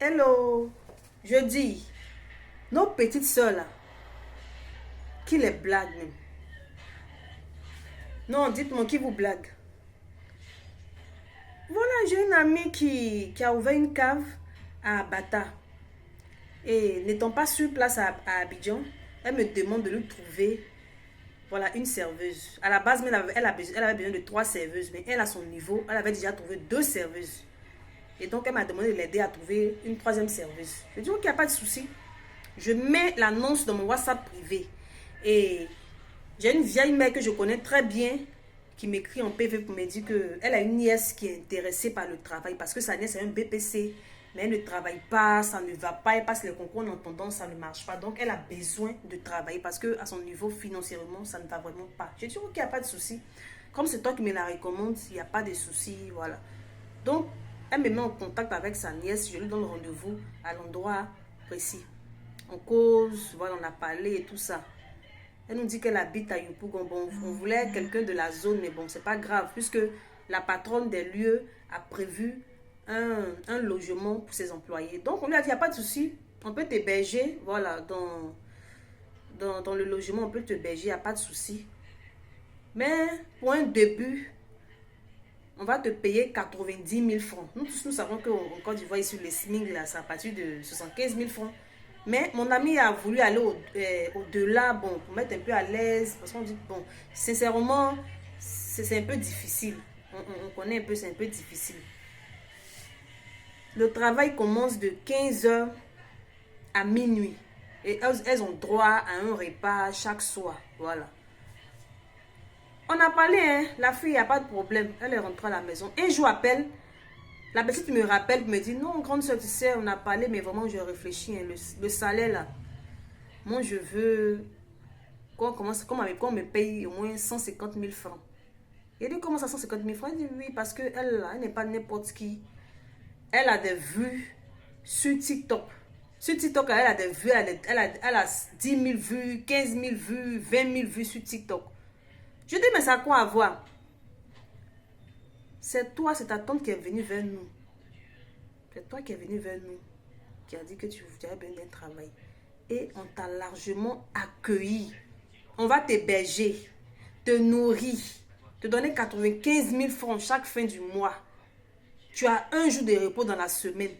Hello, je dis, nos petites sœurs là, qui les blaguent même. Non, dites-moi qui vous blague. Voilà, j'ai une amie qui a ouvert une cave à Bata. Et n'étant pas sur place à Abidjan, elle me demande de lui trouver, voilà, une serveuse. À la base, elle avait besoin de 3 serveuses, mais elle, à son niveau, elle avait déjà trouvé 2 serveuses. Et donc, elle m'a demandé de l'aider à trouver une troisième serveuse. Je dis, ok, il n'y a pas de souci. Je mets l'annonce dans mon WhatsApp privé. Et j'ai une vieille mère que je connais très bien qui m'écrit en PV pour me dire qu'elle a une nièce qui est intéressée par le travail parce que sa nièce a un BPC, mais elle ne travaille pas, ça ne va pas, elle passe les concours en entendant, ça ne marche pas. Donc elle a besoin de travailler parce qu'à son niveau financièrement, ça ne va vraiment pas. J'ai dit, ok, il n'y a pas de souci. Comme c'est toi qui me la recommande, il n'y a pas de souci, voilà. Donc, elle me met en contact avec sa nièce, je lui donne rendez-vous à l'endroit précis. On cause, voilà, on a parlé et tout ça. Elle nous dit qu'elle habite à Yopougon. Bon, on voulait quelqu'un de la zone, mais bon, c'est pas grave, puisque la patronne des lieux a prévu un logement pour ses employés. Donc, on lui a dit, il n'y a pas de souci, on peut t'héberger, voilà, dans le logement, on peut t'héberger, il n'y a pas de souci. Mais pour un début, on va te payer 90 000 francs. Nous tous, nous savons qu'en Côte d'Ivoire, ici, les SMIC, là, c'est à partir de 75 000 francs. Mais mon ami a voulu aller au-delà, bon, pour mettre un peu à l'aise, parce qu'on dit, bon, sincèrement, c'est un peu difficile. On connaît un peu, c'est un peu difficile. Le travail commence de 15 h à minuit. Et elles ont droit à un repas chaque soir. Voilà. On a parlé, hein, la fille, il n'y a pas de problème. Elle est rentrée à la maison. Un jour, appelle. La petite me rappelle, me dit, non, grande soeur, tu sais, on a parlé, mais vraiment, je réfléchis. Hein, le salaire, là, moi, je veux qu'on me paye au moins 150 000 francs. Il dit, comment ça, 150 000 francs? Il dit, oui, parce qu'elle n'est pas n'importe qui. Elle a des vues sur TikTok. Sur TikTok, elle a des vues, elle a 10 000 vues, 15 000 vues, 20 000 vues sur TikTok. Je dis, mais ça a quoi à voir? C'est toi, c'est ta tante qui est venue vers nous. C'est toi qui es venu vers nous, qui a dit que tu avais besoin d'un travail. Et on t'a largement accueilli. On va t'héberger, te nourrir, te donner 95 000 francs chaque fin du mois. Tu as un jour de repos dans la semaine.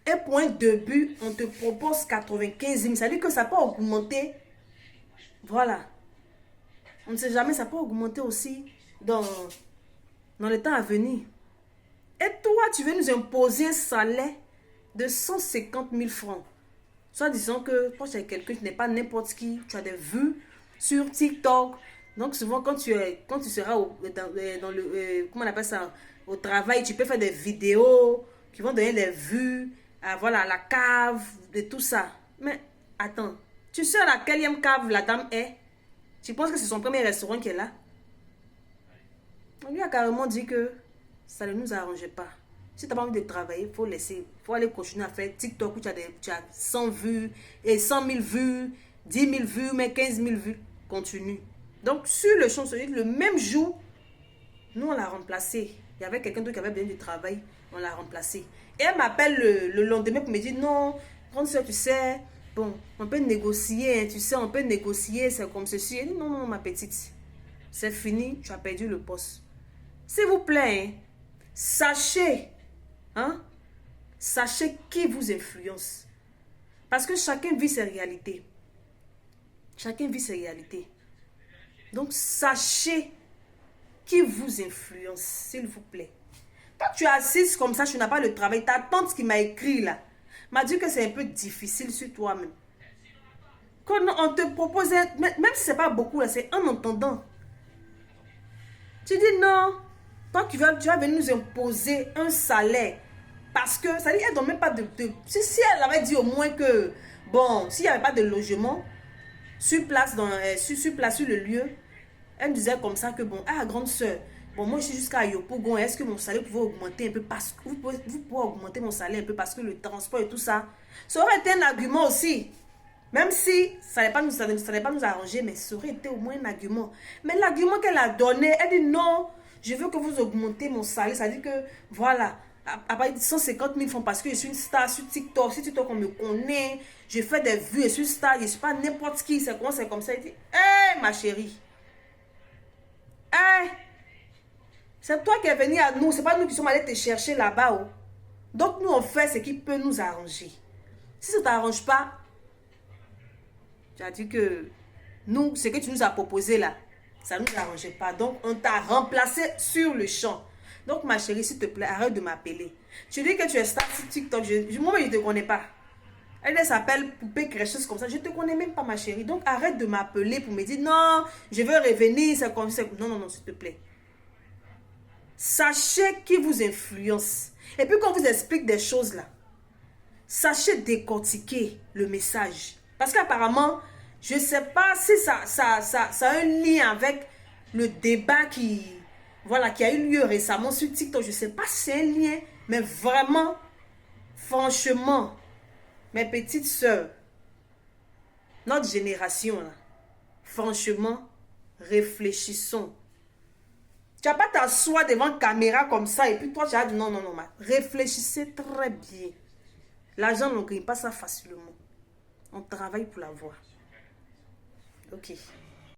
Et pour un début, on te propose 95 000. Ça veut dire que ça peut augmenter. Voilà. On ne sait jamais, ça peut augmenter aussi dans le temps à venir. Et toi, tu veux nous imposer un salaire de 150 000 francs. Soit disant que toi, tu es quelqu'un qui n'est pas n'importe qui. Tu as des vues sur TikTok. Donc souvent, quand tu seras dans le... comment on appelle ça? Au travail, tu peux faire des vidéos qui vont donner des vues. Voilà, à la cave, et tout ça. Mais attends, tu sais à la quelle cave la dame est? Tu penses que c'est son premier restaurant qui est là? On lui a carrément dit que ça ne nous arrangeait pas. Si tu n'as pas envie de travailler, il faut laisser. Il faut aller continuer à faire TikTok où tu as 100 vues, et 100 000 vues, 10 000 vues, mais 15 000 vues. Continue. Donc, sur le champ, le même jour, nous, on l'a remplacé. Il y avait quelqu'un d'autre qui avait besoin de travail. On l'a remplacé. Et elle m'appelle le lendemain pour me dire, non, grande soeur, tu sais, bon, on peut négocier, hein, tu sais, on peut négocier, c'est comme ceci. Elle dit, non, non, ma petite, c'est fini, tu as perdu le poste. S'il vous plaît, hein, sachez, hein, sachez qui vous influence. Parce que chacun vit ses réalités. Chacun vit ses réalités. Donc, sachez qui vous influence, s'il vous plaît. Quand tu es assise comme ça, tu n'as pas le travail. Ta tante qui m'a écrit là, m'a dit que c'est un peu difficile sur toi-même. Quand on te propose, même si ce n'est pas beaucoup, c'est en entendant. Tu dis non, toi tu vas venir nous imposer un salaire. Parce que, ça dit, elle ne donne même pas de... Si elle avait dit au moins que, bon, s'il n'y avait pas de logement, sur place, sur le lieu, elle me disait comme ça que, bon, ah, grande soeur, bon, moi je suis jusqu'à Yopougon, est-ce que mon salaire pouvait augmenter un peu parce que vous pouvez augmenter mon salaire un peu parce que le transport et tout ça, ça aurait été un argument aussi. Même si ça n'allait pas nous arranger, mais ça aurait été au moins un argument. Mais l'argument qu'elle a donné, elle dit non, je veux que vous augmentez mon salaire. Ça dit que, voilà, à partir de 150 000 francs parce que je suis une star sur TikTok. Sur TikTok, on me connaît. Je fais des vues, je suis star. Je ne suis pas n'importe qui. C'est comme ça. Il dit, hé, ma chérie. Hé, c'est toi qui es venu à nous. Ce n'est pas nous qui sommes allés te chercher là-bas. Oh. Donc, nous, on fait ce qui peut nous arranger. Si ça ne t'arrange pas, tu as dit que nous, ce que tu nous as proposé là, ça ne nous arrangeait pas. Donc, on t'a remplacé sur le champ. Donc, ma chérie, s'il te plaît, arrête de m'appeler. Tu dis que tu es star sur TikTok. Moi, je ne te connais pas. Elle s'appelle Poupée Crècheuse comme ça. Je ne te connais même pas, ma chérie. Donc, arrête de m'appeler pour me dire, non, je veux revenir. C'est comme ça. Non, non, non, s'il te plaît. Sachez qui vous influence. Et puis, quand on vous explique des choses là, sachez décortiquer le message. Parce qu'apparemment, je ne sais pas si ça a un lien avec le débat qui a eu lieu récemment sur TikTok. Je ne sais pas si c'est un lien, mais vraiment, franchement, mes petites sœurs, notre génération, là, franchement, réfléchissons. Tu n'as pas t'asseoir devant une caméra comme ça et puis toi, tu as dit non, non, non, réfléchissez très bien. L'argent, on ne gagne pas ça facilement. On travaille pour l'avoir. Ok.